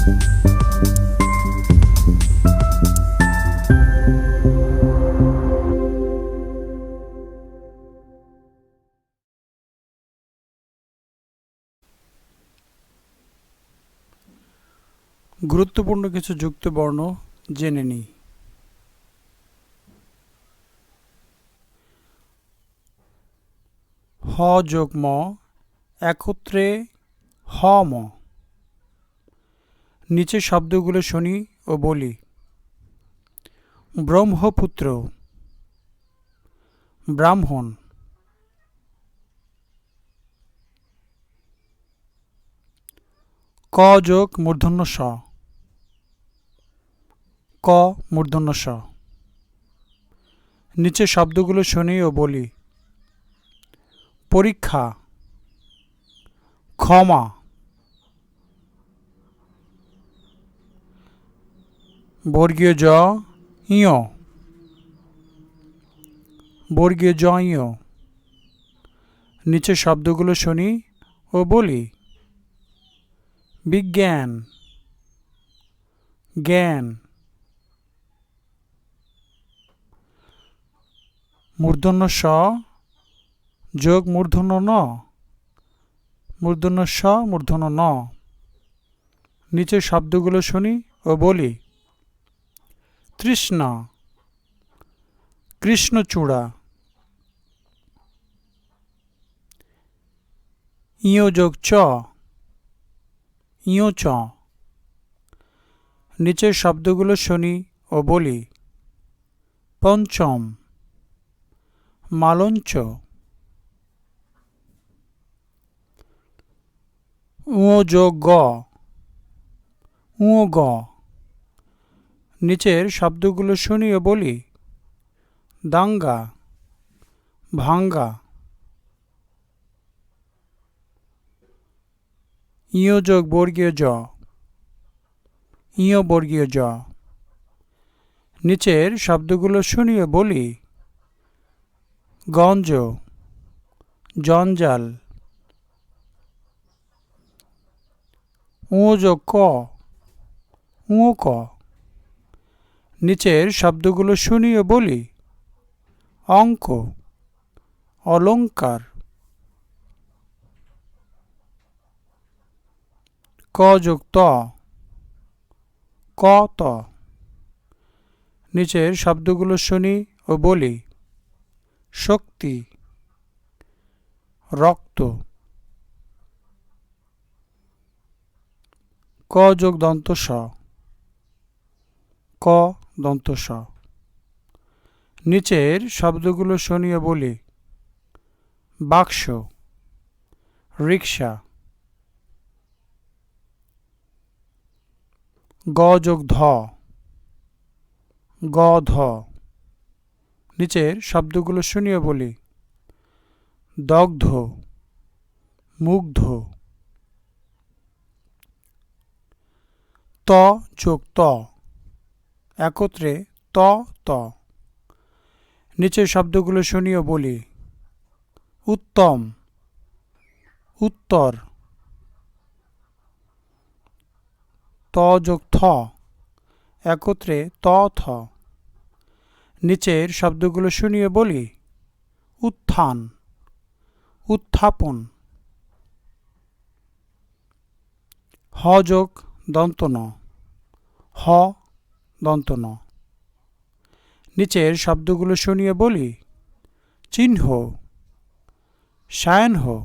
গুরুত্বপূর্ণ কিছু যুক্ত বর্ণ জেনে নিই। হ যোগ ম একত্রে হ ম। নিচে শব্দগুলো শুনি ও বলি। ব্রহ্মপুত্র, ব্রাহ্মণ। ক যোগ মূর্ধন্য ষ, ক মূর্ধন্য ষ। নিচে শব্দগুলো শুনি ও বলি। পরীক্ষা, ক্ষমা। বর্গীয় জ ইয়, বর্গীয় জ ইয়। নিচে শব্দগুলো শুনি ও বলি। বিজ্ঞান, জ্ঞান। মূর্ধন্য স যোগ মূর্ধন্য ন, মূর্ধন্য স মূর্ধন্য ন। নিচে শব্দগুলো শুনি ও বলি। তৃষ্ণা, কৃষ্ণচূড়া। ইয় যোগ চ, ইয় চ। নিচের শব্দগুলো শুনি ও বলি। পঞ্চম, মালঞ্চ। উ যোগ গ, উ গ। নিচের শব্দগুলো শুনি ও বলি। দাঙ্গা, ভাঙ্গা। ইয় যোগ বর্গীয় জ, ইয় বর্গীয় জ। নিচের শব্দগুলো শুনি ও বলি। গঞ্জ, জঞ্জাল। উ যোগ ক, উ ক। নিচের শব্দগুলো শুনি ও বলি। অঙ্ক, অলংকার। ক যোগ ত, ক ত। নিচের শব্দগুলো শুনি ও বলি। শক্তি, রক্ত। ক যোগ দন্ত স, ক দন্ত স। নিচের শব্দগুলো শুনি ও বলি। বাক্স, রিক্সা। গ যোগ ধ, গ ধ। নিচের শব্দগুলো শুনি ও বলি। দগ্ধ, মুগ্ধ। ত যোগ ত একত্রে ত ত। নিচের শব্দগুলো শুনি ও বলি। উত্তম, উত্তর। ত যোগ থ একত্রে ত থ। নিচের শব্দগুলো শুনি ও বলি। উত্থান, উত্থাপন। হ যোগ দন্ত ন, হ দন্ত ন। নিচের শব্দগুলো শুনি ও বলি। চিহ্ন, সায়ন।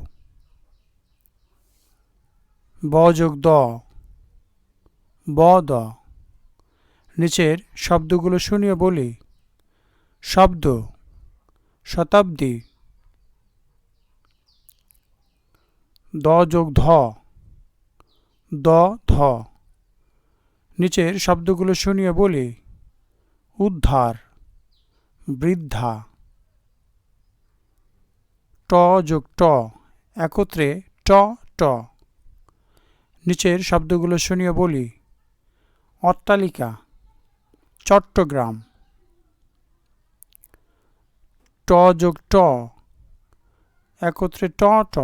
ব যোগ দ, ব দ। নিচের শব্দগুলো শুনি ও বলি। শব্দ, শতাব্দী। দ যোগ ধ, দ ধ। নিচের শব্দগুলো শুনি ও বলি। উদ্ধার, বৃদ্ধা। ট যোগ ট একত্রে ট ট। নিচের শব্দগুলো শুনি ও বলি। অট্টালিকা, চট্টগ্রাম। ট যোগ ট একত্রে ট ট।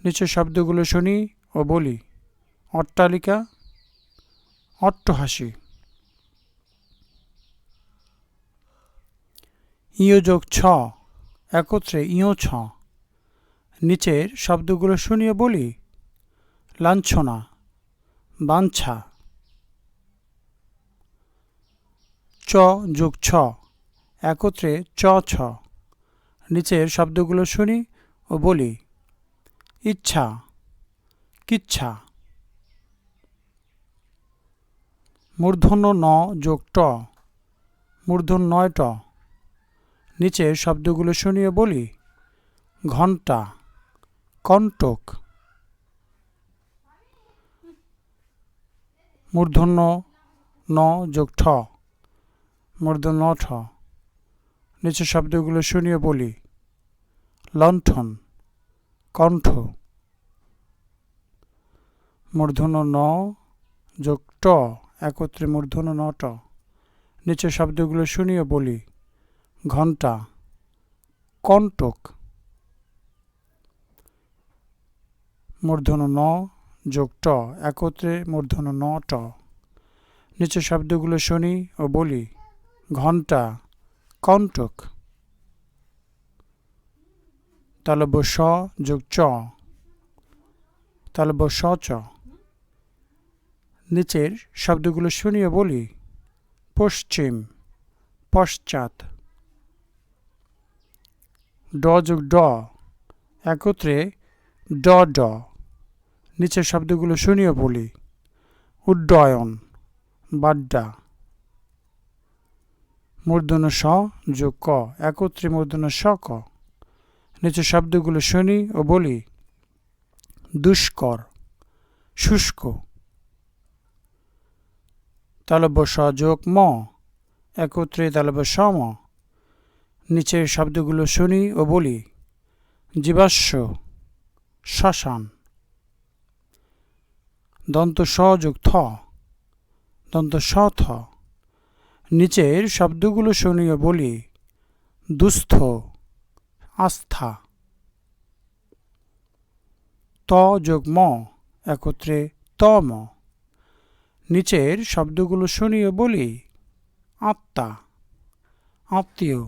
নিচের শব্দগুলো শুনি ও বলি। অট্টালিকা, অট্টহাসি। ইয় যোগ ছ একত্রে ইয় ছ। নিচের শব্দগুলো শুনিয়ে বলি। লাঞ্ছনা, বাঞ্ছা। চ যোগ ছ একত্রে চ ছ। নিচের শব্দগুলো শুনি ও বলি। ইচ্ছা, কিচ্ছা। মূর্ধন্য ন যোগ ট মূর্ধন্য নয় ট। নিচের শব্দগুলো শুনিয়ে বলি। ঘণ্টা, কণ্টক। মূর্ধন্য ন যোগ ঠ মূর্ধন্য ন ঠ। নিচের শব্দগুলো শুনিয়ে বলি। লণ্ঠন, কণ্ঠ। মূর্ধন্য ন যোগ ট একত্রে মূর্ধন্য ন ট। নিচের শব্দগুলো শুনিয়ে বলি। ঘণ্টা, কণ্টক। মূর্ধন্য ন যোগ ট একত্রে মূর্ধন্য ন ট। নিচের শব্দগুলো শুনি ও বলি। ঘণ্টা, কণ্টক। তালব্য স যোগ চ তালব্য স চ। নিচের শব্দগুলো শুনিয়ে বলি। পশ্চিম, পশ্চাৎ। ড যোগ ড একত্রে ড ড। নিচের শব্দগুলো শুনিয়ে বলি। উড্ডয়ন, বাড্ডা। মূর্ধন্য স যোগ ক একত্রে মূর্ধন্য স ক। নিচের শব্দগুলো শুনি ও বলি। দুষ্কর, শুষ্ক। তালব্য স যোগ ম একত্রে তালব্য স ম। নিচের শব্দগুলো শুনি ও বলি। জীবাশ্ম, শ্মশান। দন্ত স যোগ থ দন্ত স থ। নিচের শব্দগুলো শুনি ও বলি। দুস্থ, আস্থা। ত যোগ ম একত্রে ত ম। নিচের শব্দগুলো শুনি ও বলি। আত্মা, আত্মীয়।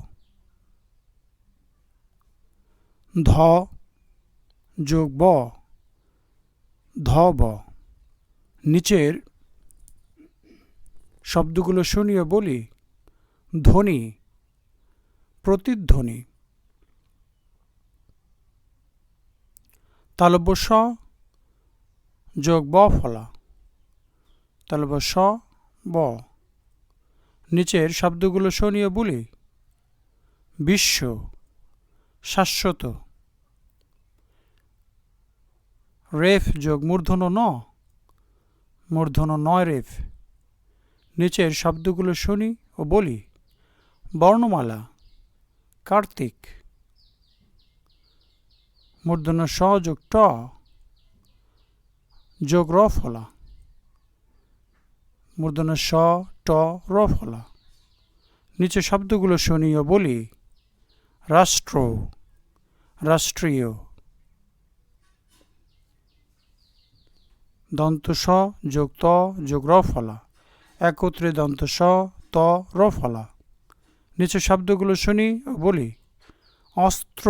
ধ যোগ ব ধ ব। নিচের শব্দগুলো শুনিয়ে বলি। ধ্বনি, প্রতিধ্বনি। তালব্য স যোগ ব ফলা তালব্য স ব। নিচের শব্দগুলো শুনিয়ে বলি। বিশ্ব, শাশ্বত। রেফ যোগ মূর্ধন্য ন মূর্ধন্য নয় রেফ। নিচের শব্দগুলো শুনি ও বলি। বর্ণমালা, কার্তিক। মূর্ধন্য স যোগ ট যোগ র ফলা মূর্ধন্য স ট র ফলা। নিচের শব্দগুলো শুনি ও বলি। রাষ্ট্র, রাষ্ট্রীয়। দন্ত স যোগ ত যোগ র ফলা একত্রে দন্ত স ত র ফলা। নিচের শব্দগুলো শুনি ও বলি। অস্ত্র,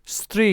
স্ত্রী,